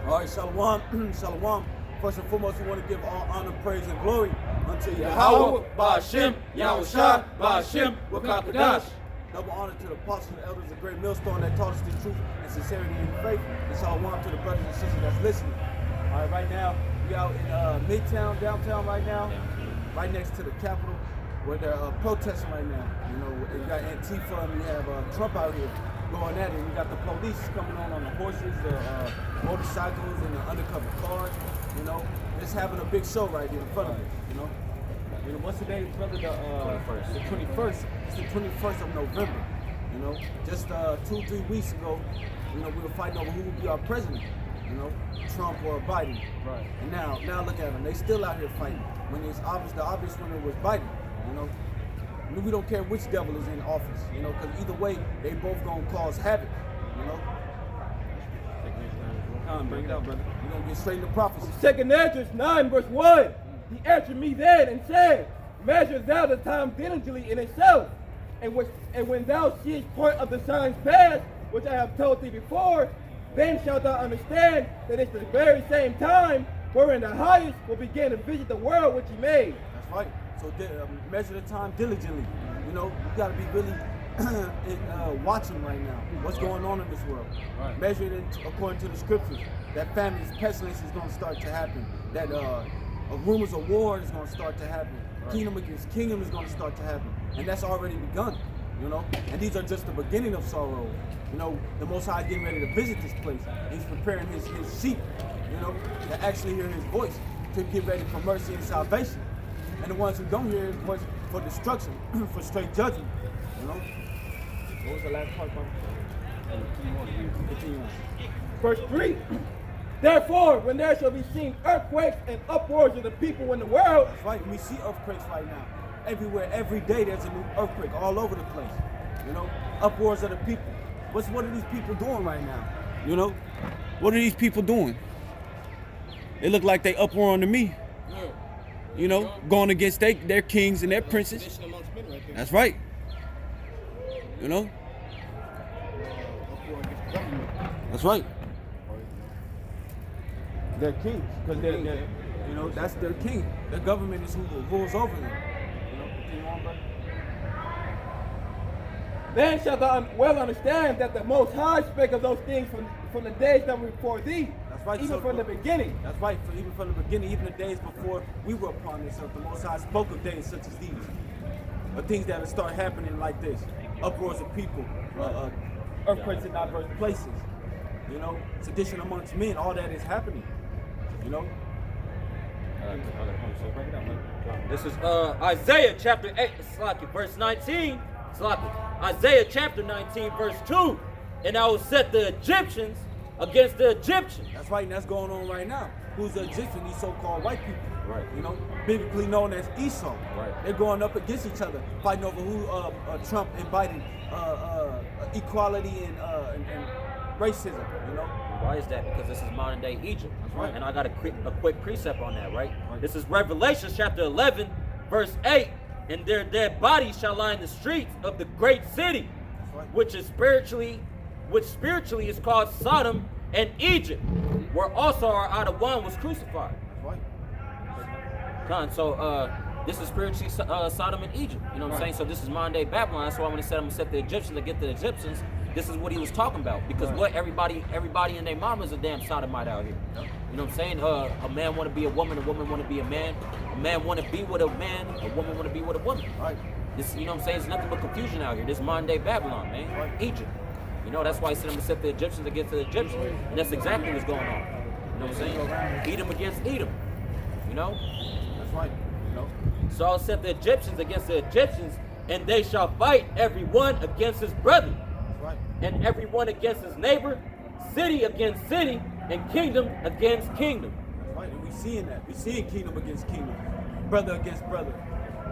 All right, shalom, shalom. First and foremost, we want to give all honor, praise, and glory unto YAHAWAH, bahasham, YAHAWASHI, bahasham, wakakadash. Double honor to the apostles and elders, the great millstone that taught us the truth and sincerity in faith. And shalom to the brothers and sisters that's listening. All right, right now, we out in Midtown, downtown right now, right next to the Capitol, where they're protesting right now. You know, we got Antifa and we have Trump out here going at it. We got the police coming on the horses, the motorcycles, and the undercover cars. You know, just having a big show right here in front of us. You know, what's the day, brother? The 21st. It's the 21st of November. You know, just 2-3 weeks ago, you know, we were fighting over who would be our president. You know, Trump or Biden. Right. And now look at them. They still out here fighting. When it's obvious, the obvious winner was Biden. You know, we don't care which devil is in office. You know, because either way, they both gonna cause havoc. You know. Bring it out, brother. We're gonna get straight into prophecy. 2 Ezra 9 verse 1. He answered me then and said, measure thou the time diligently in itself, and when thou seest part of the signs past, which I have told thee before, then shalt thou understand that it's the very same time wherein the highest will begin to visit the world which he made. That's right. So measure the time diligently. You know, you got to be really watching right now what's going on in this world. Right. Measure it according to the scriptures. That famines, pestilence is going to start to happen. That rumors of war is going to start to happen. Right. Kingdom against kingdom is going to start to happen. And that's already begun. You know, and these are just the beginning of sorrow. You know, the Most High is getting ready to visit this place. He's preparing his sheep, you know, to actually hear his voice, to get ready for mercy and salvation. And the ones who don't hear his voice for destruction, for straight judgment. You know? What was the last part, brother? Continue on. Verse 3. Therefore, when there shall be seen earthquakes and uproars of the people in the world. That's right. We see earthquakes right now. Everywhere, every day, there's a new earthquake all over the place. You know, uproars of the people. What are these people doing right now? You know, what are these people doing? They look like they uproaring to me. You know, going against their kings and their princes. That's right. You know. That's right. They're kings, because they're, you know, that's their king. The government is who rules over them. Then shalt thou well understand that the Most High spake of those things from the days that were before thee. That's right. Even from the beginning. That's right. Even from the beginning, even the days before we were upon this earth, the Most High spoke of days such as these. Of things that will start happening like this. Uproars of people, earthquakes in diverse places. You know, sedition amongst men, all that is happening. You know? This is Isaiah chapter 8, verse 19. Isaiah chapter 19, verse 2. And I will set the Egyptians against the Egyptians. That's right, and that's going on right now. Who's the Egyptian? These so-called white people. Right. You know, biblically known as Esau. Right. They're going up against each other, fighting over who Trump and Biden, equality and racism. You know. Why is that? Because this is modern day Egypt. That's right. And I got a quick precept on that, right? This is Revelation chapter 11, verse 8. And their dead bodies shall lie in the streets of the great city, right. which spiritually is called Sodom and Egypt, where also our out of one was crucified. That's right. So this is spiritually Sodom and Egypt. You know what I'm saying? So this is modern day Babylon. That's why when he said I'm gonna set the Egyptians against the Egyptians, this is what he was talking about. Because what everybody and their mama is a damn sodomite out here. Yep. You know what I'm saying? A man want to be a woman want to be a man want to be with a man, a woman want to be with a woman. Right. This, you know what I'm saying? It's nothing but confusion out here. This modern day Babylon, man. Right. Egypt. You know, that's why he said I'm gonna set the Egyptians against the Egyptians. And that's exactly what's going on. You know what I'm saying? Edom against Edom. You know? That's right. You know. So I'll set the Egyptians against the Egyptians, and they shall fight every one against his brother. Right. And everyone against his neighbor, city against city, and kingdom against kingdom. That's right, and we seeing that. We seeing kingdom against kingdom, brother against brother,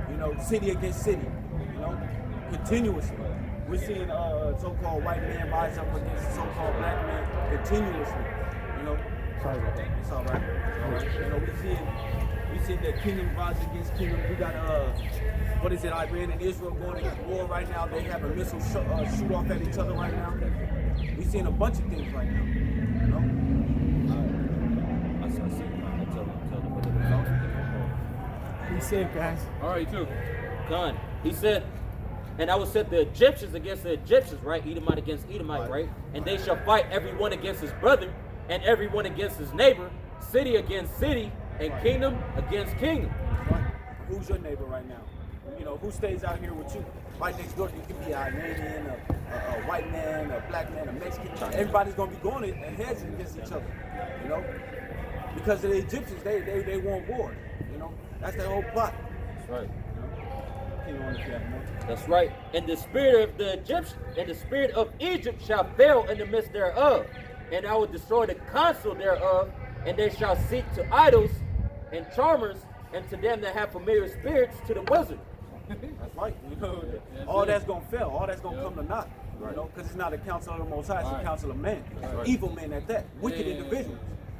you know, city against city, you know, continuously. We're seeing so-called white man rise up against so-called black man continuously, you know. Sorry about that. It's all right. It's all right. You know, we seeing that kingdom rise against kingdom. We got what is it, Iran and Israel going into war right now. They have a missile shoot off at each other right now. We seeing a bunch of things right now. You know? said, guys. All right, you too. Gun. He said, and I will set the Egyptians against the Egyptians, right? Edomite against Edomite, right? And they shall fight everyone against his brother, and everyone against his neighbor, city against city, and kingdom against kingdom. Right. Who's your neighbor right now? You know, who stays out here with you? Right next door, you can be an Iranian, a white man, a black man, a Mexican. Everybody's gonna be going at heads against each other. You know, because of the Egyptians, they want war. You know, that's their whole plot. That's right. You know? That's right. And the spirit of the Egyptian and the spirit of Egypt shall fail in the midst thereof, and I will destroy the counsel thereof, and they shall seek to idols and charmers, and to them that have familiar spirits to the wizard. That's right. You know, all that's gonna fail. All that's gonna come to naught. You know, because it's not a council of the Most High. It's a council of men, evil men at that, wicked individuals.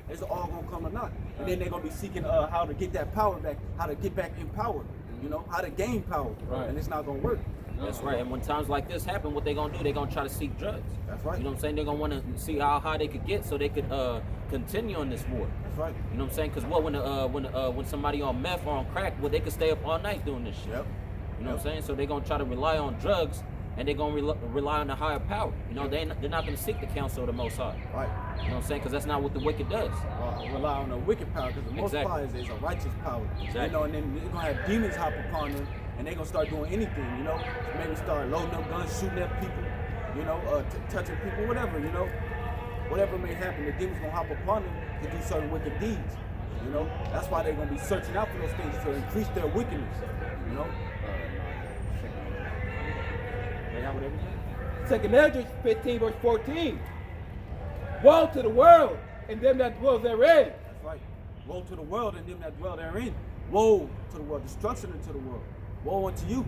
It's all gonna come to naught, and then they're gonna be seeking how to get that power back, how to get back in power. You know, how to gain power, and it's not gonna work. That's right. And when times like this happen, what they gonna do? They gonna try to seek drugs. That's right. You know what I'm saying? They're gonna want to see how high they could get so they could continue on this war. That's right. You know what I'm saying? Because when somebody on meth or on crack, they could stay up all night doing this shit. Yep. You know what I'm saying? So they're gonna try to rely on drugs, and they're gonna rely on the higher power. You know, they're not gonna seek the counsel of the Most High. Right. You know what I'm saying? Because that's not what the wicked does. Rely on the wicked power, because the Most High is a righteous power. Exactly. You know, and then they're gonna have demons hop upon them, and they're gonna start doing anything. You know, maybe start loading up guns, shooting at people. You know, touching people, whatever. You know, whatever may happen, the demons gonna hop upon them to do certain wicked deeds. You know, that's why they're gonna be searching out for those things to increase their wickedness. You know. Second Ezra 15 verse 14. Woe to the world and them that dwell therein. That's right. Woe to the world and them that dwell therein. Woe to the world, destruction into the world. Woe unto you,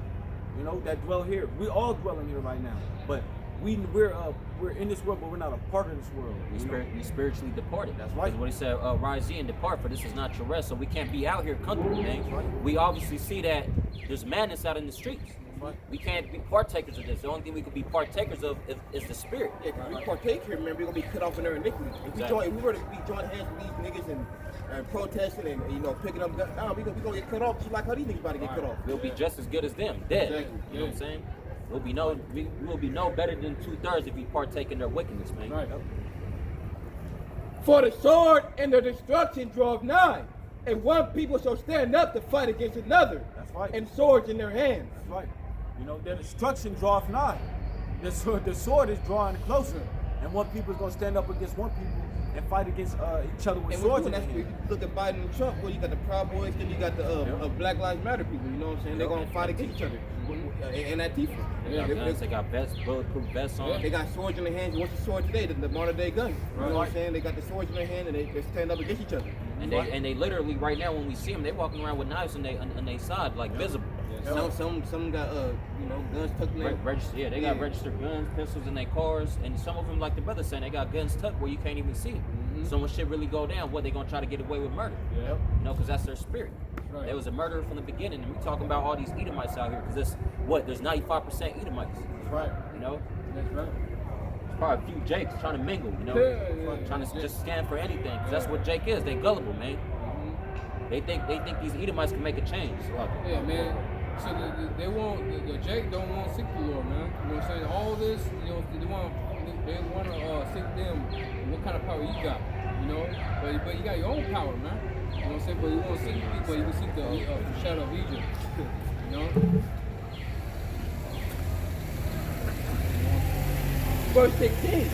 you know, that dwell here. We all dwelling here right now, but we're in this world, but we're not a part of this world. We spiritually departed. That's right. That's what he said. Rise ye and depart, for this is not your rest. So we can't be out here comfortable, man. Right. We obviously see that there's madness out in the streets. Right. We can't be partakers of this. The only thing we could be partakers of is the spirit. Yeah, if we partake here, man, we're gonna be cut off in their iniquity. If we were to be joint hands with these niggas and protesting and you know picking up guns, we gonna get cut off just like how these niggas about to get cut off. We'll be just as good as them, dead. Exactly. You know what I'm saying? We will be no better than 2/3 if we partake in their wickedness, man. Right. For the sword and the destruction draweth nigh, and one people shall stand up to fight against another. That's right. And swords in their hands. That's right. You know, their destruction draweth nigh. The sword is drawing closer. And one people is going to stand up against one people and fight against each other with And swords when in you their hands. look at Biden and Trump, well, you got the Proud Boys, then you got the Black Lives Matter people. You know what I'm saying? They're gonna fight against each other. And Antifa. They got guns, they got vests, bulletproof vests on. They got swords in their hands. What's the sword today? The modern day gun. You know what I'm saying? They got the swords in their hand and they stand up against each other. And they literally right now when we see them, they walking around with knives on their side, like visible. Some got guns tucked in their They got registered guns, pistols in their cars, and some of them, like the brother saying, they got guns tucked where you can't even see it. So when shit really go down, what they gonna try to get away with murder? Yep. You know, because that's their spirit. Right. There was a murderer from the beginning, and we talking about all these Edomites out here, because there's 95% Edomites. That's right. You know, That's right. there's probably a few Jakes trying to mingle. You know, trying to just scan for anything. 'Cause that's what Jake is. They gullible, man. They think these Edomites can make a change. Yeah, man. So they want the Jake don't want to seek the Lord, man. You know what I'm saying? All this, you know, they want to seek them. What kind of power you got? You know, but you got your own power, man. You know what I'm saying? But you want to seek people, you can seek the shadow of Egypt. You know. Verse 16.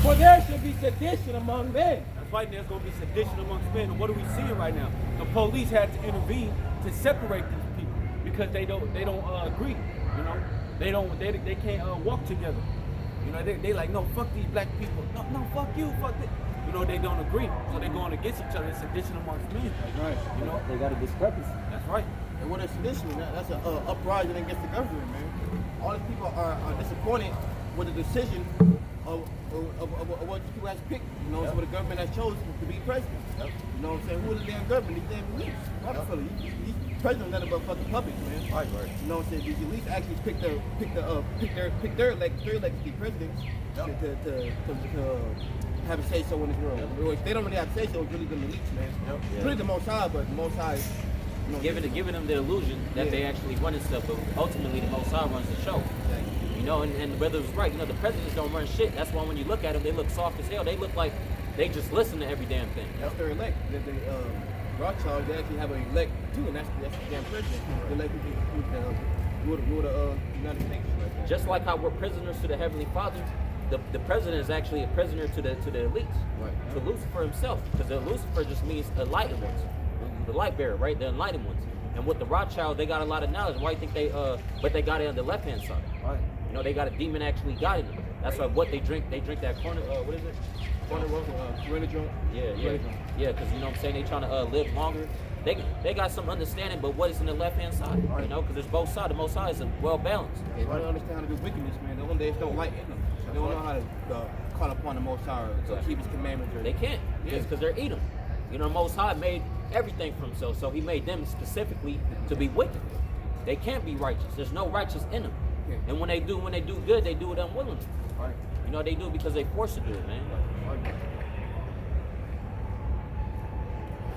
For there shall be sedition among men. That's right, there's going to be sedition amongst men. And what are we seeing right now? The police had to intervene to separate these people because they don't agree. You know, they can't walk together. You know, they like, no, fuck these black people. No, fuck you, fuck this. You know, they don't agree, so they're going against each other. It's sedition amongst men. That's right. You know, They got a discrepancy. that's right. And what is sedition? That's an uprising against the government, man. All these people are disappointed with the decision of what the people has picked. You know, so what the government has chosen to be president. You know what I'm saying? Who is the damn government? These damn elites. Rockefeller. These presidents nothing but fucking puppets, man. Right. You know what I'm saying? These elites actually pick their legacy presidents to have a say so in this world. If they don't really have a say so, it's really the elites, man. It's really the Most High, but the Most High giving them the illusion that they actually running stuff, but ultimately the Most High runs the show. You know, and the brother was right. You know, the presidents don't run shit. That's why when you look at them, they look soft as hell. They look like they just listen to every damn thing. That's their elect. Rothschild, they actually have an elect too, and that's the damn president. The elect who rule the United States. Just like how we're prisoners to the Heavenly Father, the president is actually a prisoner to the elites, Right. to Lucifer himself, because Lucifer just means enlightened ones, the light bearer, right? The enlightened ones. And with the Rothschild, they got a lot of knowledge. Why do you think but they got it on the left hand side. Right. You know, they got a demon actually guiding them. That's why what they drink that corner. What is it? Corner joint. Yeah. Because you know what I'm saying, they trying to live longer. They got some understanding, but what is in the left hand side? Right. You know, because there's both sides. The Most High is well balanced. They don't understand how to do wickedness, man. They don't light in them. They don't know how to call upon the Most High or keep His commandments. They can't, Yeah. because they're Edom. You know, the Most High made everything for Himself, so He made them specifically to be wicked. They can't be righteous. There's no righteous in them. Yeah. And when they do good, they do it unwillingly. Right. You know, they do it because they forced to do it, man. Right.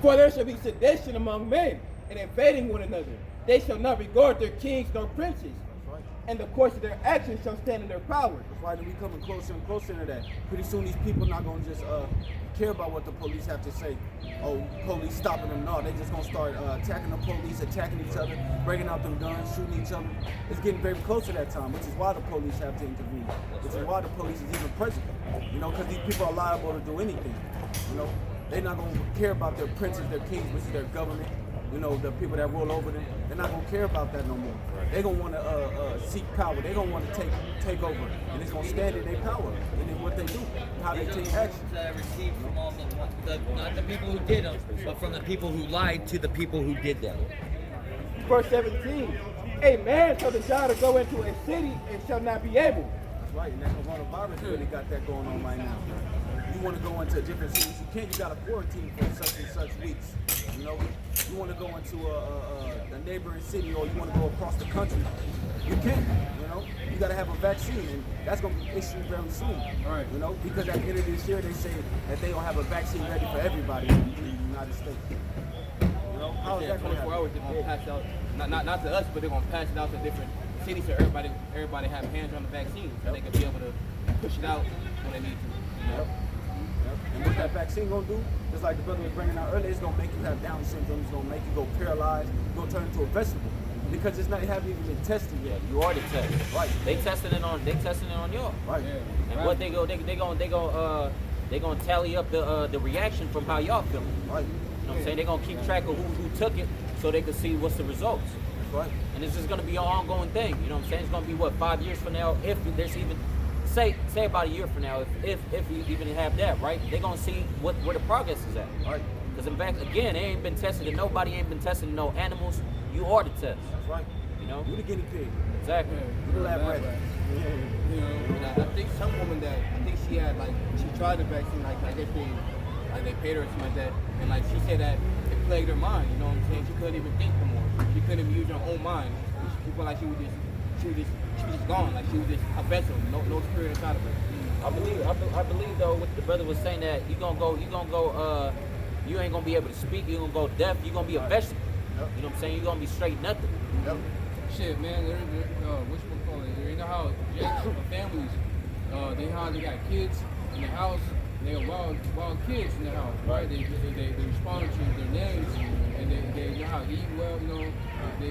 For there shall be sedition among men, and invading one another. They shall not regard their kings nor princes, That's right. and the course of their actions shall stand in their power. That's why we coming closer and closer to that. Pretty soon these people not gonna just care about what the police have to say. Oh, police stopping them. No, they just gonna start attacking the police, attacking each other, breaking out them guns, shooting each other. It's getting very close to that time, which is why the police have to intervene. Which is why the police is even present. You know, because these people are liable to do anything. You know, they're not gonna care about their princes, their kings, which is their government. You know, the people that rule over them, they're not gonna care about that no more. They're gonna want to seek power. They're gonna want to take over, and it's gonna stand in their power and in what they do, how they take action. Received from all not the people who did them, but from the people who lied to the people who did them. Verse 17, a man shall desire to go into a city and shall not be able. That's right, and that coronavirus really got that going on right now. You want to go into different cities, you can't. You got to quarantine for such and such weeks. You know, you want to go into a neighboring city, or you want to go across the country. You can't. You know, you got to have a vaccine, and that's going to be issued very soon. Right. You know, because at the end of this year, they say that they don't have a vaccine ready for everybody in the United States. You know, how is that going to 24 happen? hours, they're gonna pass it out, not to us, but they're gonna pass it out to different cities so everybody have hands on the vaccine, so they can be able to push it out when they need to. You know? And what that vaccine gonna do, just like the brother was bringing out earlier, it's gonna make you have Down syndrome. It's gonna make you go paralyzed. It's gonna turn into a vegetable because it haven't even been tested yet. You are the test. Right. They testing it on y'all. Right. And what they gonna tally up the reaction from how y'all feeling. Right. You know what I'm saying? They're gonna keep track of who took it so they can see what's the results. That's right. And it's just gonna be an ongoing thing. You know what I'm saying? It's gonna be what, 5 years from now, if there's even say about a year from now, if you even have that, right? They're gonna see where the progress is at. Right. Because in fact, again, they ain't been tested and nobody ain't been tested in no animals. You are the test. That's right. You know? You the guinea pig. Exactly. You the lab rat. You know, And I think some woman she had she tried the vaccine, I guess they paid her or something like that, and she said that it plagued her mind. You know what I'm saying? She couldn't even think no more. She couldn't even use her own mind. She felt like she was just gone, like she was just a vessel, no spirit inside of her. I believe though what the brother was saying, that you ain't gonna be able to speak, you're gonna go deaf, you're gonna be a vegetable. Yep. You know what I'm saying? You're gonna be straight nothing. Yep. shit, man. You know how families, they got kids in the house. They have wild kids in the house, right? They respond to their names, and they know how to eat well. You know, they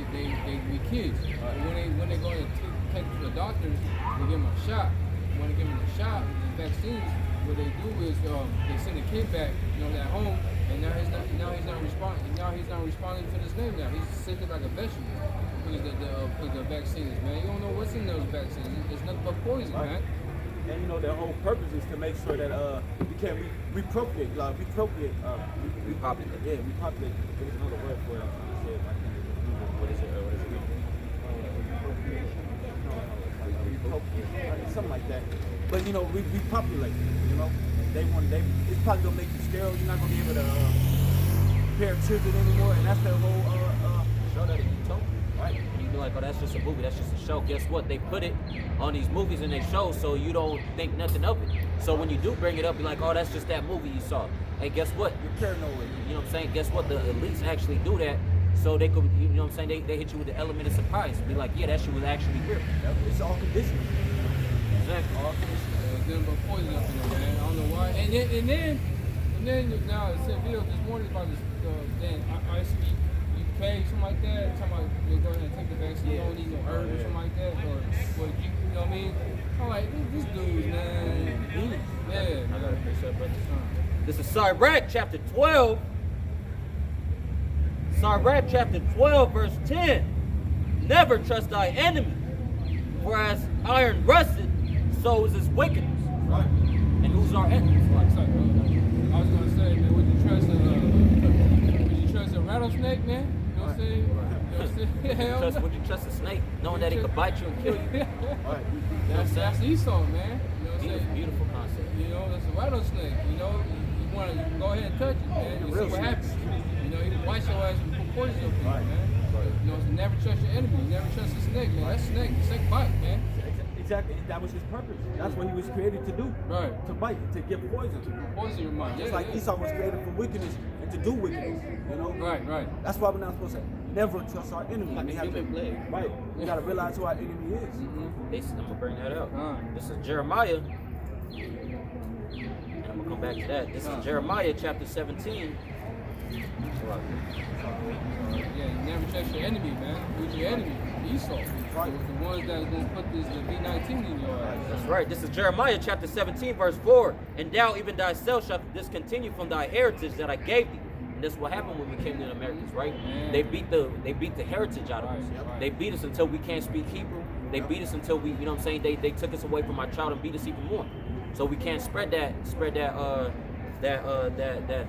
be kids. When they go to take to the doctors, they give them a shot. When they give them a shot, the vaccines, what they do is they send the kid back, at home, and now he's not responding. Now he's not responding to this name. Now he's sitting like a vegetable because the vaccines, man. You don't know what's in those vaccines. It's nothing but poison, Right. man. And their whole purpose is to make sure that we can't repopulate. Repopulate. Yeah, repopulate. There's another word for it. I'm trying to say it. I can't remember. What is it? Repopulate. Something like that. But repopulate. It's probably gonna make you sterile. You're not gonna be able to bear children anymore, and that's their whole Show that in Utopia, right? You be like, oh, that's just a movie, that's just a show. Guess what? They put it on these movies and they show so you don't think nothing of it. So when you do bring it up, you're like, oh, that's just that movie you saw. Hey, guess what? You're paranoid. You know what I'm saying? Guess what? The elites actually do that So they could, you know what I'm saying, they hit you with the element of surprise. Be like, yeah, that shit was actually real. It's all conditioning. Exactly. All conditioning. Then but poison up in there, man. I don't know why. And then now it said video this morning about this then ICB UK, something like that. Talking about you go ahead and take the vaccine, you don't need no herb or something like that. Or what you know what I mean? I'm like, this dude, man. Yeah. I gotta fix that, brother. This is Sirach chapter 12. Sirach chapter 12, verse 10. Never trust thy enemy, for as iron rusted, so is his wickedness. Right. And who's our enemy? I was gonna say, man, would you trust a rattlesnake, man? You know what I'm saying? You know what I'm saying? Would you trust a snake, knowing that he could bite you and kill you? Right. That's Esau, man. You know what I'm saying? Beautiful concept. You know, that's a rattlesnake. You know, you want to go ahead and touch it, man. You see what happens. You know, you bite your ass and put poison on people, man. You know, so never trust your enemy. Never trust a snake, man. That snake bite, man. Exactly. That was his purpose. That's what he was created to do. Right. To bite, to give poison. Poison your mind. Just like Esau was created for wickedness and to do wickedness. You know? Right. That's why we're not supposed to never trust our enemy. Like We a have human blade. Right. We gotta realize who our enemy is. I'm gonna bring that up. Alright. This is Jeremiah. And I'm gonna come back to that. This is Jeremiah chapter 17. Yeah, you never trust your enemy, man. Who's your enemy? Esau. Right. The ones that's gonna put the V19 in your ass. That's right. This is Jeremiah chapter 17, verse 4. And thou even thyself shalt discontinue from thy heritage that I gave thee. And this is what happened when we came to the Americans, right? Man. They beat the heritage out of us. Right. They beat us until we can't speak Hebrew. They beat us until we, you know what I'm saying, they took us away from our child and beat us even more. So we can't spread that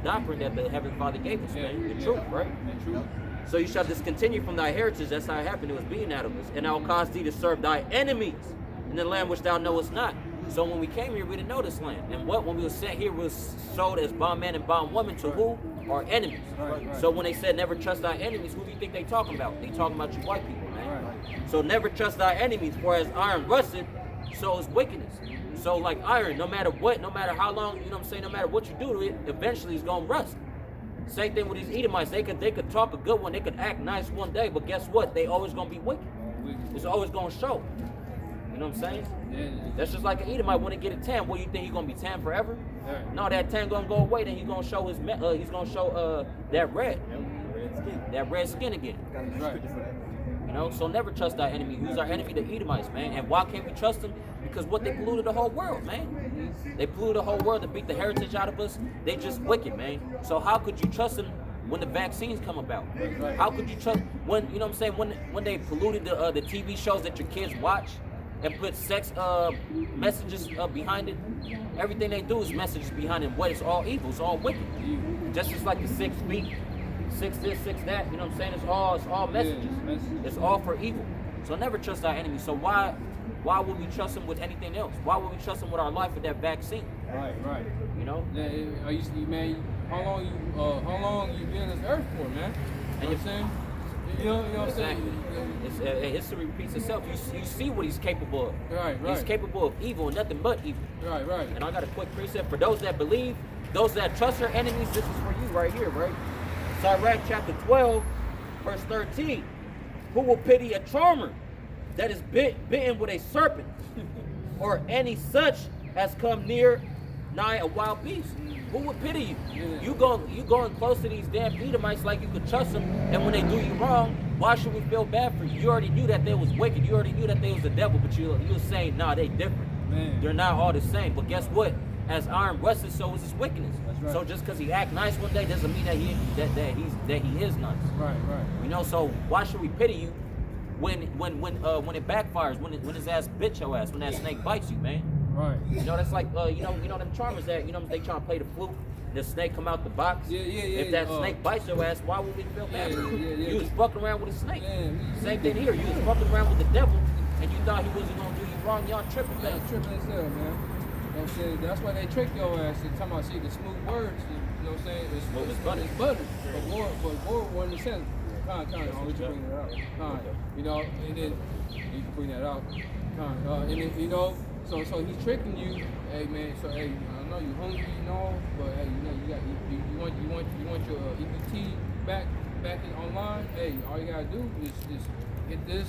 doctrine that the Heavenly Father gave us, man. The truth, right? The truth. So you shall discontinue from thy heritage. That's how it happened. It was being out of us. And I will cause thee to serve thy enemies in the land which thou knowest not. So when we came here, we didn't know this land. And when we were sent here, we was sold as bondman and bondwoman to who? Our enemies. Right. So when they said never trust thy enemies, who do you think they talking about? They talking about you white people, man. Right. So never trust thy enemies, for as iron rusted, so is wickedness. So like iron, no matter what, no matter how long, you know what I'm saying, no matter what you do to it, eventually it's gonna rust. Same thing with these Edomites. They could talk a good one, they could act nice one day, but guess what? They always gonna be wicked. It's always gonna show. You know what I'm saying? Yeah. That's just like an Edomite when they get a tan. What, you think he's gonna be tan forever? Right. No, that tan gonna go away. Then he's gonna show that red, that red skin again. Right. You know, so never trust our enemy. Who's our enemy? The Edomites, man. And why can't we trust them? Because what, they polluted the whole world, man. They polluted the whole world to beat the heritage out of us. They just wicked, man. So how could you trust them when the vaccines come about? How could you trust when, you know what I'm saying, when they polluted the TV shows that your kids watch and put sex messages behind it? Everything they do is messages behind it. What, it's all evil, it's all wicked. Just as like the 6 feet, 6 this, 6 that, you know what I'm saying? It's all messages. It's all for evil. So never trust our enemies. So why would we trust them with anything else? Why would we trust them with our life with that vaccine? Right. You know? Yeah, man, how long you been on this earth for, man? You know what I'm saying? You know what I'm saying? History repeats itself. You see what he's capable of. Right. He's capable of evil and nothing but evil. Right. And I got a quick precept for those that believe, those that trust their enemies. This is for you right here, right? Sirach chapter 12, verse 13. Who will pity a charmer that is bitten with a serpent, or any such as come nigh a wild beast? Who would pity you? Yeah. You going close to these damn Edomites like you could trust them, and when they do you wrong, why should we feel bad for you? You already knew that they was wicked. You already knew that they was the devil, but you were saying, nah, they different. Man. They're not all the same. But guess what? As iron rusted, so is his wickedness. That's right. So just because he act nice one day doesn't mean that he is nice. Right. You know, so why should we pity you when it backfires, when his ass bit your ass, when that snake bites you, man? Right. You know, that's like you know them charmers that, you know, they trying to play the flute, the snake come out the box. Yeah. If that snake bites your ass, why would we feel bad? Yeah. You was fucking around with a snake. Yeah. Same thing here. You was fucking around with the devil, and you thought he wasn't gonna do you wrong. Y'all tripping, man. That's tripping as hell, man. You know what I'm saying? That's why they trick your ass. They talking about the smooth words. You know what I'm saying? Smooth as butter. It's butter. But war wasn't the sense. I'll let you bring that out. You know, and then you can bring that out. And then, you know, so he's tricking you. Hey man, so hey, I know you hungry, you know, but hey, you know, you want want your EBT back in online, hey, all you gotta do is get this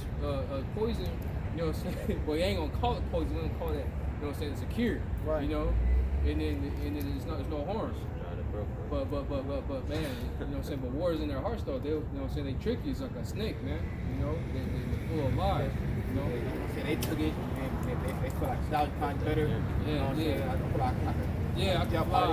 poison. You know what I'm saying? Well, you ain't gonna call it poison. We don't call that. You know what I'm saying? It's a cure. Right. You know, and then there's no harm. But man, you know what I'm saying? But war is in their hearts though. They, you know what I'm saying? They trick you. It's like a snake, man. You know, they full of lies. You know. They took it and they feel like $1,000 times better. You know what I'm saying? I feel like I I can fly.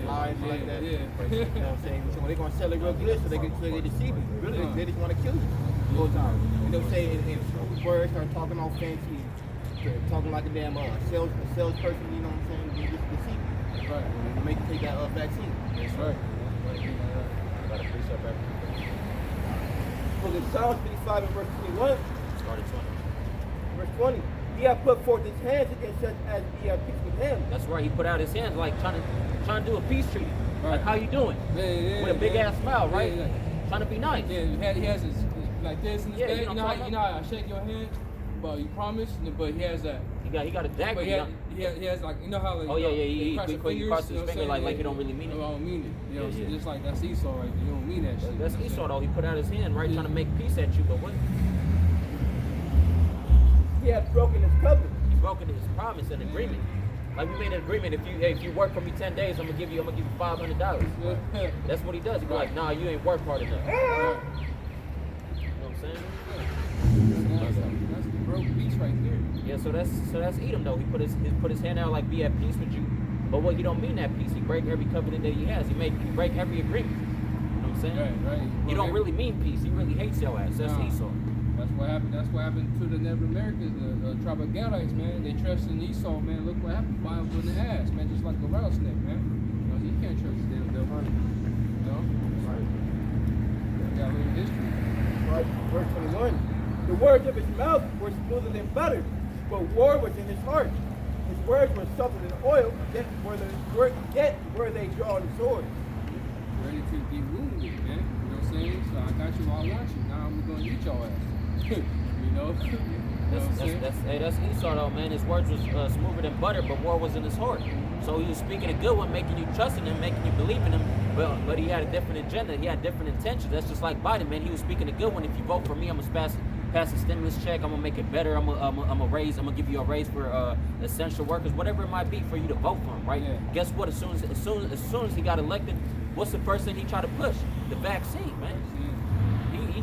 Fly and like that. Yeah. You know what I'm saying? So they're gonna sell it real good so they deceive you. Really, they just want to kill you the whole time. You know what I'm saying? And words start talking all fancy, talking like a damn salesperson. You know what I'm saying? They just deceive you. Right. To make you take that vaccine. That's right. Got a precept back. Book of Psalms 55 and verse 21. Started 20. Verse 20. He hath put forth his hands against such as he hath peace with him. That's right. He put out his hands like trying to do a peace treaty. Right. Like, how you doing? Yeah, With a big ass smile, right? Yeah. Trying to be nice. Yeah, he has his like this in his Yeah, back. you know what I'm You know how I shake your hand, but you promise. But he has that. He got a dagger. But he has like, you know how like. Oh, yeah, he he crosses his finger like he don't really mean it. I don't mean it. You know, Yeah. just like that's Esau right there. You don't mean that shit. That's Esau though. He put out his hand, right, trying to make peace at you, but what? He hath broken his covenant. He broken his promise and agreement. Like we made an agreement. If you work for me 10 days, I'm gonna give you $500. That's what he does. He be like, nah, you ain't worked hard enough. You know what I'm saying? That's the broke beach right there. Yeah, so that's Edom though. He put his hand out like be at peace with you, but what he don't mean that peace. He break every covenant that he has. He break every agreement. You know what I'm saying? Right. He don't really mean peace. He really hates your ass. That's Esau. That's what happened. That's what happened to the Native Americans, the tribe of Gadites, man. They trusted in Esau, man. Look what happened. Bible in the ass, man. Just like a rattlesnake, man. You know, you can't trust them. You know? Right. You got a little history. Right. Verse 21. The words of his mouth were smoother than butter, but war was in his heart. His words were softer than oil, yet were they drawn swords. Ready to get wounded, man. You know what I'm saying? So I got you while I want you. Now I'm gonna eat your ass. You know? That's Esau though, man. His words was smoother than butter, but war was in his heart. So he was speaking a good one, making you trust in him, making you believe in him. But he had a different agenda. He had different intentions. That's just like Biden, man. He was speaking a good one. If you vote for me, I'm gonna pass a stimulus check. I'm gonna make it better. I'm gonna give you a raise for essential workers, whatever it might be for you to vote for him, right? Yeah. Guess what? As soon as he got elected, what's the first thing he tried to push? The vaccine, man.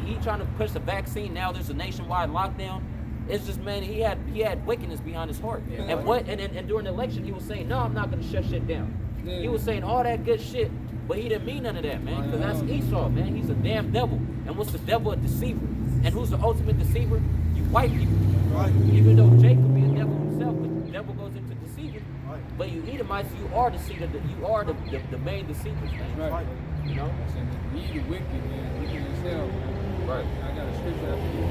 He trying to push the vaccine. Now there's a nationwide lockdown. It's just, man, he had wickedness behind his heart. Yeah. And during the election, he was saying, no, I'm not gonna shut shit down. Yeah. He was saying all that good shit, but he didn't mean none of that, man. Because that's Esau, man. He's a damn devil. And what's the devil? A deceiver. And who's the ultimate deceiver? You white people. Right. Even though Jake could be a devil himself, but the devil goes into deceiving. Right. But you Edomites, you are the main deceivers, man. Right. You know? I said, you the wicked, man. Wicked yourself, man. Right. I got a scripture after you.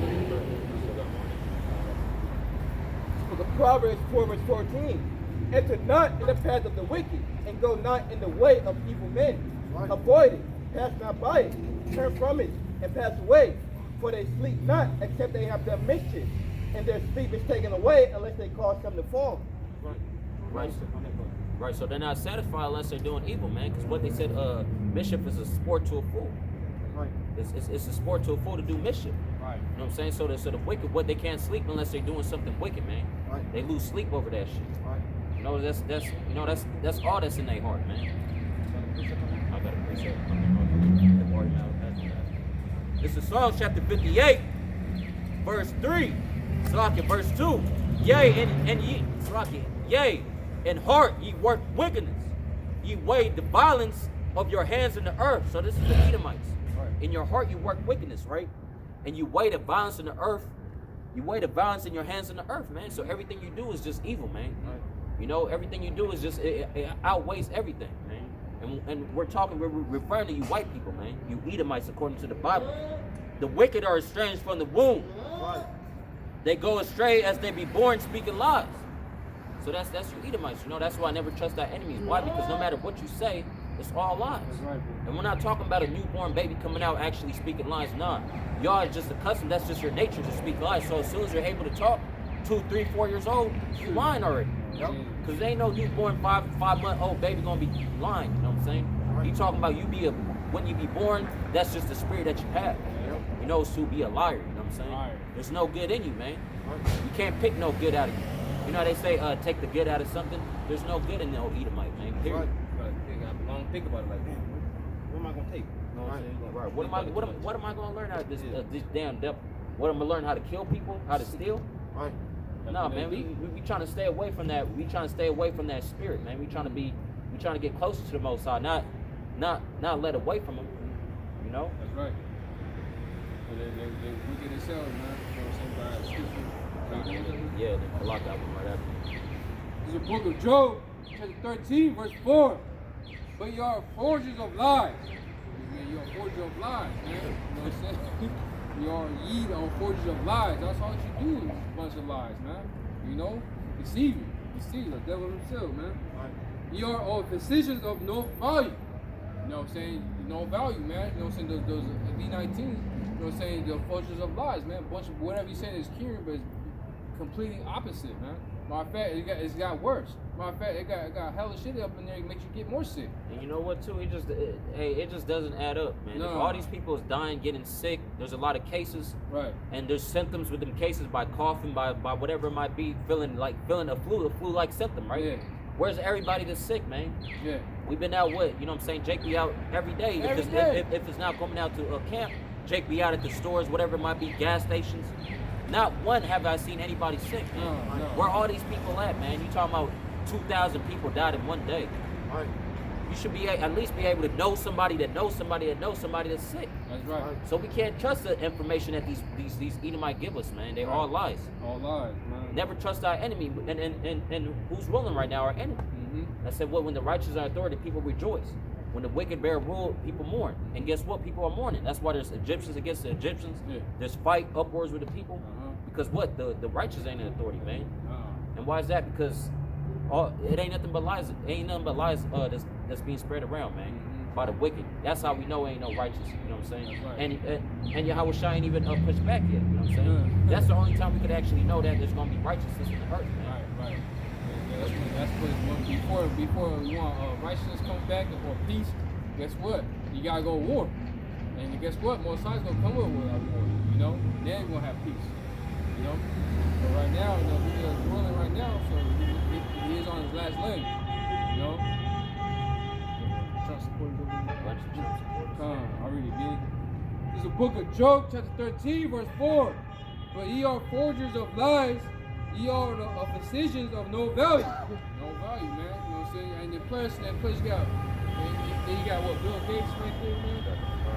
Book of Proverbs 4 verse 14. Enter not in the path of the wicked, and go not in the way of evil men. Right. Avoid it, pass not by it, turn from it, and pass away. For they sleep not, except they have done mischief, and their sleep is taken away unless they cause some to fall. Right. Right. So they're not satisfied unless they're doing evil, man. Because what they said, mischief is a sport to a fool. Right. It's a sport to a fool to do mischief. Right. You know what I'm saying? So the wicked, what they can't sleep unless they're doing something wicked, man. Right. They lose sleep over that shit. Right. You know, that's all that's in their heart, man. I got a precept. This is Psalms chapter 58, verse 3. Slakia, verse 2. Yea, in heart ye work wickedness. Ye weigh the violence of your hands in the earth. So this is the Edomites. Right. In your heart you work wickedness, right? And you weigh the violence in the earth. You weigh the violence in your hands in the earth, man. So everything you do is just evil, man. Right. You know, everything you do is just, it outweighs everything, man. And we're referring to you white people, man. You Edomites, according to the Bible. The wicked are estranged from the womb. Right. They go astray as they be born, speaking lies. So that's you Edomites. You know, that's why I never trust our enemies. Why? Because no matter what you say, it's all lies. That's right, bro. And we're not talking about a newborn baby coming out actually speaking lies. Nah. Y'all are just accustomed. That's just your nature to speak lies. So as soon as you're able to talk, 2, 3, 4 years old, you lying already. Yep. Because there ain't no newborn 5-month-old baby gonna be lying. You know what I'm saying? You talking about when you be born, that's just the spirit that you have. You know, to be a liar, you know what I'm saying? Liar. There's no good in you, man. You can't pick no good out of you. You know how they say, take the good out of something? There's no good in no Edomite, man. Period. I don't think about it like that. What am I gonna take? You know what I'm saying? Like, Right. What am I gonna learn out of this damn devil? What am I gonna learn how to kill people? How to steal? Right. No, man. We trying to stay away from that. We trying to stay away from that spirit, man. We trying to get closer to the Most High, not let away from him. You know? That's right. But they wicked themselves, man. You know what I'm saying? Yeah, they block that one right after. This is the book of Job, chapter 13, verse 4. But you are forgers of lies. Man, you are forgers of lies, man. You know what I'm saying? Ye are forgers of lies. That's all you do is a bunch of lies, man. You know? Deceive the devil himself, man. Ye are all physicians of no value. You know what I'm saying? No value, man. You know what I'm saying? Those V19s, you know what I'm saying? They're forgers of lies, man. Bunch of whatever you say is curing, but it's completely opposite, man. Matter of fact, it's got worse. Matter of fact, it got hella shit up in there that makes you get more sick. And you know what too? It just doesn't add up, man. No. If all these people is dying, getting sick, there's a lot of cases. Right. And there's symptoms with them cases by coughing, by whatever it might be, feeling a flu-like symptom, right? Yeah. Where's everybody that's sick, man? Yeah. We've been out what? You know what I'm saying? Jake be out every day. Every day. If it's not coming out to a camp, Jake be out at the stores, whatever it might be, gas stations. Not one have I seen anybody sick, man. No. Where all these people at, man? You talking about 2,000 people died in one day. Right. You should be at least be able to know somebody that knows somebody that knows somebody that's sick. That's right. So we can't trust the information that these Edomite give us, man. They're all lies. All lies, man. Never trust our enemy, and who's ruling right now? Our enemy. Mm-hmm. I said, when the righteous are authority, people rejoice. When the wicked bear rule, people mourn. And guess what? People are mourning. That's why there's Egyptians against the Egyptians. Yeah. There's fight upwards with the people. Uh-huh. Because what? The righteous ain't in authority, man. Uh-uh. And why is that? Because it ain't nothing but lies. Ain't nothing but lies that's being spread around, man, by the wicked. That's how we know ain't no righteous. You know what I'm saying? That's right. And Yahawashi ain't even pushed back yet. You know what I'm saying? Yeah. That's the only time we could actually know that there's gonna be righteousness in the earth, man. Right. Yeah, that's what before we want righteousness comes back or peace. Guess what? You gotta go to war. And guess what? Most High's gonna come with war. You know, then we're gonna have peace. You know, but right now, you know, we're ruling right now, so he is on his last leg. You know, Trump supporters over there. Bunch of Trump supporters. I read it, dude. This is a book of Job, chapter 13, verse 4. But ye are forgers of lies, ye are the physicians of no value. No value, man. You know what I'm saying? And the place you got, then you got what, Bill Gates right there, man?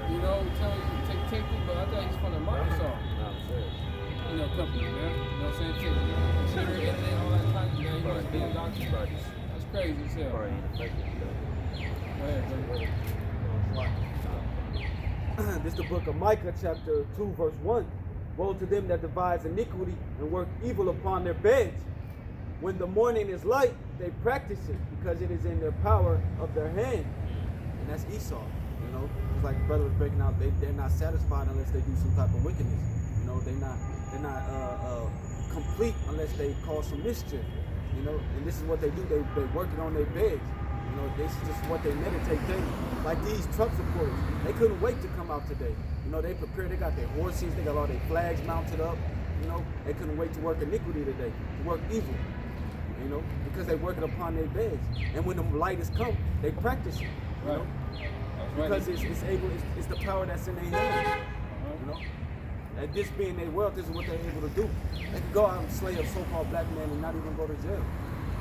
You know, telling you to take it, but I thought he's from the Microsoft. No, I'm serious. You know, company, man. You know what I'm saying? Take computer, internet, all that time. You know, you must be a doctor. That's crazy as hell. Probably ain't effective, Go ahead, brother. This is the book of Micah, chapter 2, verse 1. Woe to them that devise iniquity and work evil upon their beds. When the morning is light, they practice it because it is in their power of their hand. And that's Esau. You know, it's like the brother was breaking out. They're not satisfied unless they do some type of wickedness. You know, they're not complete unless they cause some mischief. You know, and this is what they do. They work it on their beds. You know, this is just what they meditate daily. Like these Trump supporters, they couldn't wait to come out today. You know, they prepared. They got their horses. They got all their flags mounted up. You know, they couldn't wait to work iniquity today, to work evil. You know, because they work it upon their beds. And when the light is come, they practice it. You know, because it's the power that's in their hands. You know, and this being their wealth, this is what they're able to do. They can go out and slay a so-called black man and not even go to jail.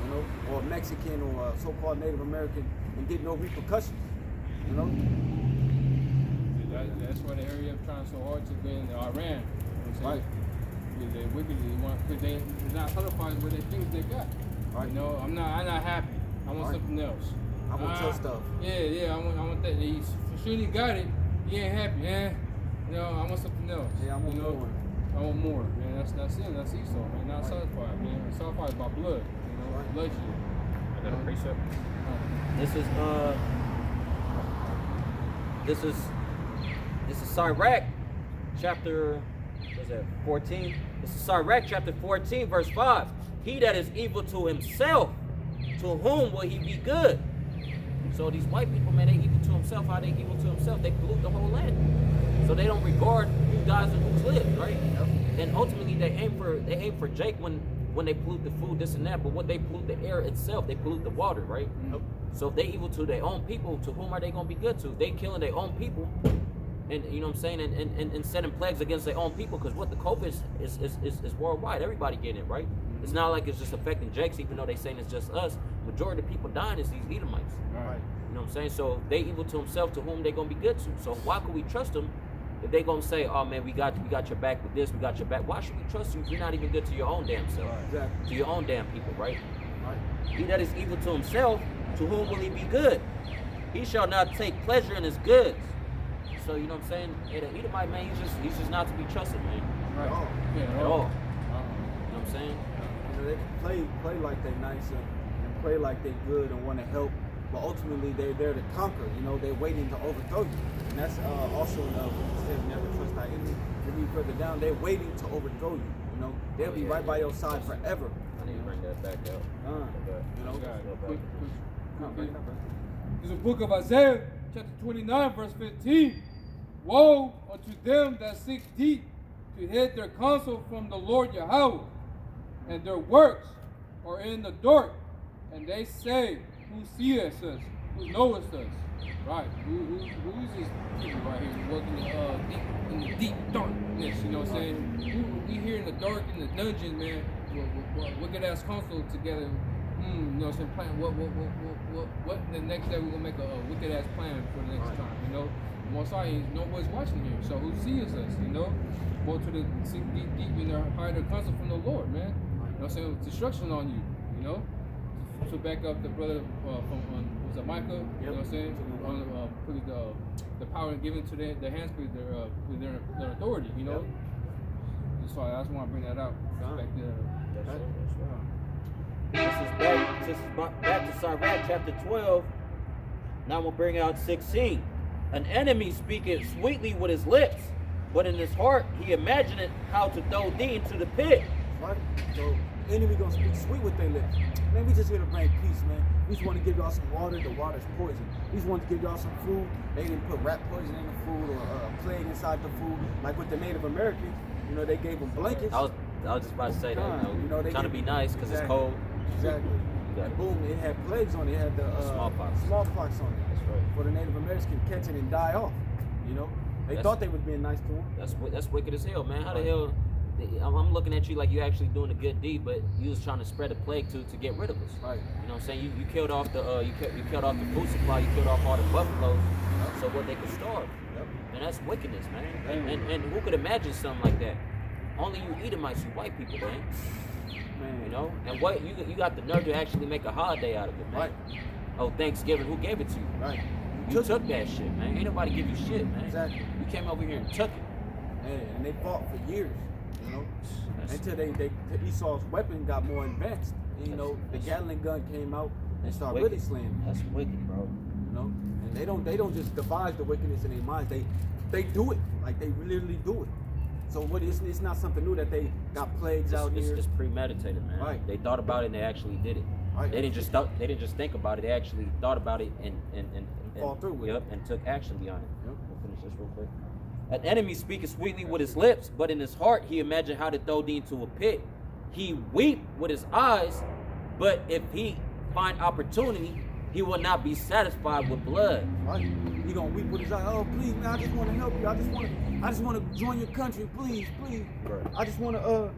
You know, or a Mexican or a so-called Native American and get no repercussions. You know. That's why they hurry up trying so hard to get in Iran. You know what I'm saying? Because they wickedly want, because they're not satisfied with the things they got. Right. You know, I'm not happy. I want something else. I want your stuff. Yeah, I want that. He's for sure he got it. He ain't happy, man. You know, I want something else. Yeah, I want more. I want more, man. That's it. That's Esau, man. Not satisfied, man. Satisfied by blood. You know, bloodshed. I got a precept. This is Sirach, chapter, what's that, 14? This is Sirach, chapter 14, verse 5. He that is evil to himself, to whom will he be good? So these white people, man, they evil to themselves. How they evil to themselves? They pollute the whole land. So they don't regard who dies and who lives, right? And ultimately, they aim for Jake when they pollute the food, this and that. But what they pollute the air itself, they pollute the water, right? So if they evil to their own people, to whom are they gonna be good to? If they killing their own people, and you know what I'm saying, and setting plagues against their own people, because what the COVID is worldwide. Everybody getting it, right? It's not like it's just affecting Jakes, even though they saying it's just us. Majority of people dying is these Edomites. Right. You know what I'm saying? So they evil to themselves, to whom they gonna be good to. So why could we trust them if they gonna say, oh man, we got your back with this, we got your back? Why should we trust you if you're not even good to your own damn self? Exactly. To your own damn people, right? He that is evil to himself, to whom will he be good? He shall not take pleasure in his goods. So you know what I'm saying? Hey, the Edomite, man, he's just not to be trusted, man. Right. At all. You know what I'm saying? You know, they play like they're nice and play like they're good and want to help, but ultimately they're there to conquer. You know, they're waiting to overthrow you, and that's also another said never trust thy enemy. If you read further down, they're waiting to overthrow you. You know, they'll be right by your side forever. I need to bring that back out. You know, There's a book of Isaiah, chapter 29, verse 15. Woe unto them that seek deep to hid their counsel from the Lord Yahawah, and their works are in the dark, and they say, who seeth us, who knoweth us? Right, who is this people right here working in the deep darkness, you know what I'm saying? We here in the dark, in the dungeon, man, wicked ass counsel together, you know what I'm saying, plan, what the next day we're gonna make a wicked ass plan for the next time, you know? Most likely, nobody's watching here, so who sees us, you know? Go to the deep, you know, hide their counsel from the Lord, man. You know what I'm saying? Destruction on you, you know? To back up the brother from was it Micah? You know what I'm saying? Put the power given to their hands with their authority, you know? So I just want to bring that out. Back there. This is back to Sirach chapter 12. Now we'll bring out 16. An enemy speaketh sweetly with his lips, but in his heart he imagineth how to throw thee into the pit. right? So enemy gonna speak sweet with their lips. Man, we just here to bring peace, man. We just want to give y'all some water. The water's poison. We just want to give y'all some food. They didn't put rat poison in the food or a plague inside the food. Like with the Native Americans, you know, they gave them blankets. I was just about to say that. You know, they trying to be nice because it's cold. Exactly. And boom, it had plagues on it. It had the smallpox on it. That's right. For the Native Americans can catch it and die off. You know, they thought they was being nice to them. That's wicked as hell, man. How the hell? I'm looking at you like you're actually doing a good deed, but you was trying to spread a plague to get rid of us. Right. You know what I'm saying? You killed off the you killed off the food supply. You killed off all the buffaloes, so what they could starve. Yep. And that's wickedness, man. And who could imagine something like that? Only you Edomites, you white people, man. You know, and what you got the nerve to actually make a holiday out of it, man. Right. Oh, Thanksgiving, who gave it to you? Right. You took that shit, man. Ain't nobody give you shit, man. Exactly. You came over here and took it. And they fought for years. You know, until Esau's weapon got more advanced. And, you know, the Gatling gun came out and started really slaying. That's wicked, bro. You know, and they don't just devise the wickedness in their minds. They do it. Like they literally do it. So it's not something new that they got plagues out here. It's premeditated, man. Right. They thought about it and they actually did it. Right. They didn't just think about it. They actually thought about it and followed through with it. And took action beyond it. Yep. We'll finish this real quick. An enemy speaketh sweetly with his lips, but in his heart he imagined how to throw thee into a pit. He weep with his eyes, but if he find opportunity, he will not be satisfied with blood. Right. He gonna weep with his eyes. Oh, please, man, I just want to help you. I just want to join your country, please. Right. I just want to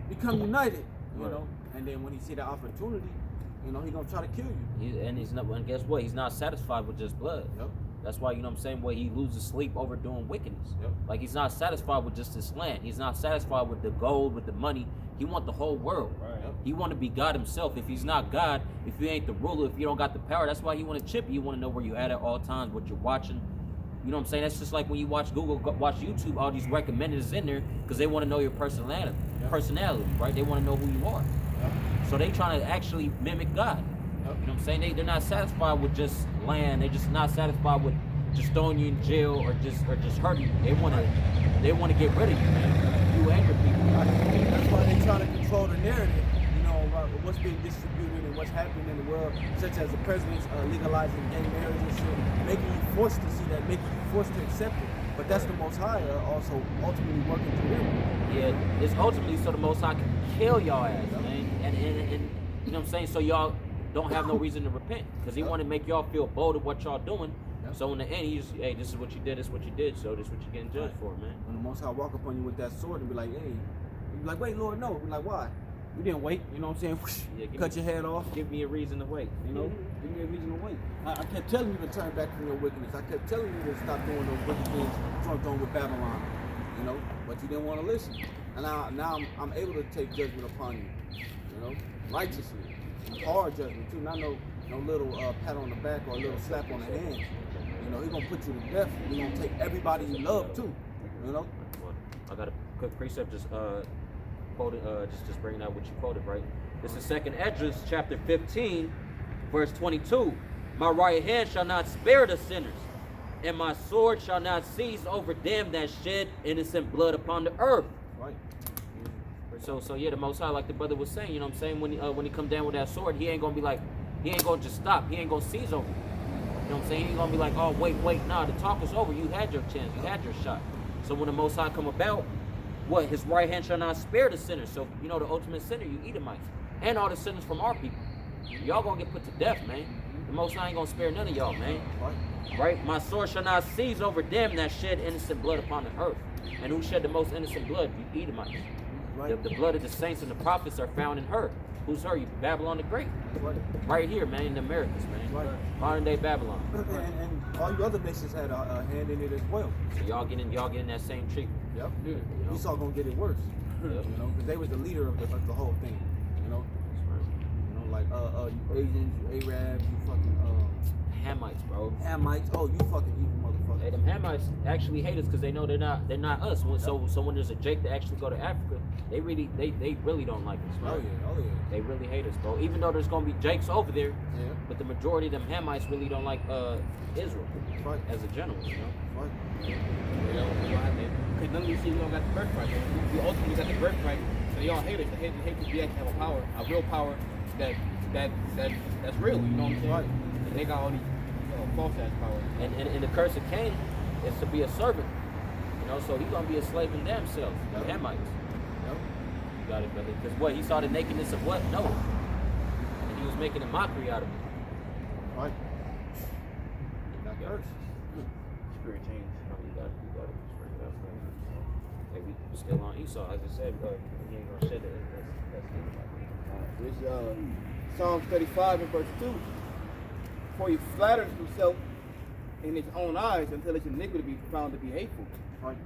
become united. You know. And then when he see the opportunity, you know, he gonna try to kill you. And guess what? He's not satisfied with just blood. Yep. That's why, you know what I'm saying, where he loses sleep over doing wickedness. Yep. Like he's not satisfied with just this land. He's not satisfied with the gold, with the money. He want the whole world. Right. Yep. He want to be God himself. If he's not God, if you ain't the ruler, if you don't got the power, that's why he want to chip you. You want to know where you at all times, what you're watching. You know what I'm saying? That's just like when you watch watch YouTube, all these recommended is in there because they want to know your personality, right? They want to know who you are. Yep. So they trying to actually mimic God. Yep. You know what I'm saying? They're not satisfied with just land. They're just not satisfied with just throwing you in jail or just hurting you. They want to get rid of you, man. You and your people. That's why they try to control the narrative. You know, what's being distributed and what's happening in the world, such as the president's legalizing gay marriage and shit, making you forced to see that, making you forced to accept it. But that's the Most High also ultimately working through them. Yeah, it's ultimately so the Most High can kill y'all ass, man. And you know what I'm saying? So y'all don't have no reason to repent. Because he want to make y'all feel bold of what y'all doing. So in the end, he's, hey, this is what you did, this is what you did, so this is what you're getting judged for, man. When the Most High walk upon you with that sword and be like, hey, you be like, wait, Lord, no. Be like, why? You didn't wait, you know what I'm saying? Yeah, cut your head off. Give me a reason to wait, you know? Give me a reason to wait. I kept telling you to turn back from your wickedness. I kept telling you to stop doing those wicked things drunk on with Babylon, you know? But you didn't want to listen. And now I'm able to take judgment upon you, you know? Righteously. Hard judgment, too. Not no little pat on the back or a little slap on the hand. You know, he's gonna put you to death. He's gonna take everybody you love too. You know. I got a quick precept, just quoted, just bringing out what you quoted, right? This is 2nd Esdras, chapter 15, verse 22. My right hand shall not spare the sinners, and my sword shall not cease over them that shed innocent blood upon the earth. Right. So yeah, the Most High, like the brother was saying, you know what I'm saying? When he come down with that sword, he ain't gonna be like, he ain't gonna just stop. He ain't gonna seize over you. You know what I'm saying? He ain't gonna be like, oh, wait, nah, the talk is over. You had your chance. You had your shot. So when the Most High come about, what? His right hand shall not spare the sinners. So, you know, the ultimate sinner, you Edomites. And all the sinners from our people. Y'all gonna get put to death, man. The Most High ain't gonna spare none of y'all, man. Right? My sword shall not cease over them that shed innocent blood upon the earth. And who shed the most innocent blood? You Edomites. Right. The blood of the saints and the prophets are found in her. Who's her? You Babylon the Great. Right here, man, in the Americas, man. Modern day Babylon. And all you other nations had a hand in it as well. So y'all getting that same treatment. Yep. Yeah. You know? Esau gonna get it worse. Yep. You know, because they was the leader of the whole thing. You know. You know, like you Asians, you Arabs, you fucking Hamites, bro. Hamites. Oh, you fucking evil motherfuckers. Hey, them Hamites actually hate us because they know they're not us. So when there's a Jake that actually go to Africa, they really don't like us, bro. Oh yeah. They really hate us, bro. Even though there's gonna be Jakes over there, yeah. But the majority of them Hamites really don't like Israel as a general, you know. Right. Because none of these people don't got the birthright. We ultimately got the birthright, so they all hate us. They hate to be actually have a power, a real power that's real. You know what I'm saying? Right. And they got all these false ass power. And the curse of Cain is to be a servant. You know, so he's gonna be a slave in damn self. The Hamites. Yep. You got it, brother. Because what? He saw the nakedness of what? Noah. And he was making a mockery out of it. Right. That curse. Spirit change. You got it. Bring it up, man. Hey, we still on Esau, as I said, but he ain't gonna shed it. This Psalms 35 and verse 2. For he flatters himself in his own eyes until his iniquity be found to be hateful. Right.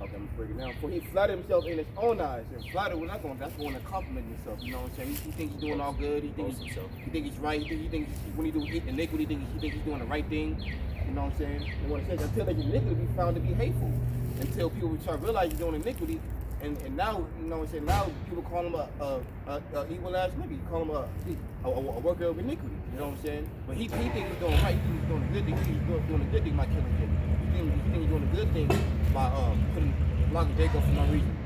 Okay, I'm gonna break it down. For he flattered himself in his own eyes, and flatter that's going to compliment himself. You know what I'm saying? He thinks he's doing all good. He thinks he's right. He thinks when he do iniquity, he thinks he's doing the right thing. You know what I'm saying? And what it says, until his iniquity be found to be hateful, until people start realizing he's doing iniquity, and now you know what I'm saying. Now people call him a evil ass nigga. You call him a worker of iniquity. You know what I'm saying? But he thinks he's doing right. He thinks he's doing a good thing. He thinks he's doing a good thing by killing him. He thinks he's doing a good thing by blocking Jacob for no reason.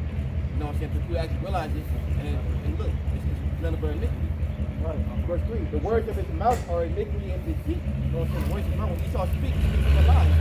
You know what I'm saying? Because people actually realize this, and look, it's none but iniquity. Right. Verse 3. The words of his mouth are iniquity and deceit. You know what I'm saying? The words of his mouth, when Esau speaks, he speaks a lie.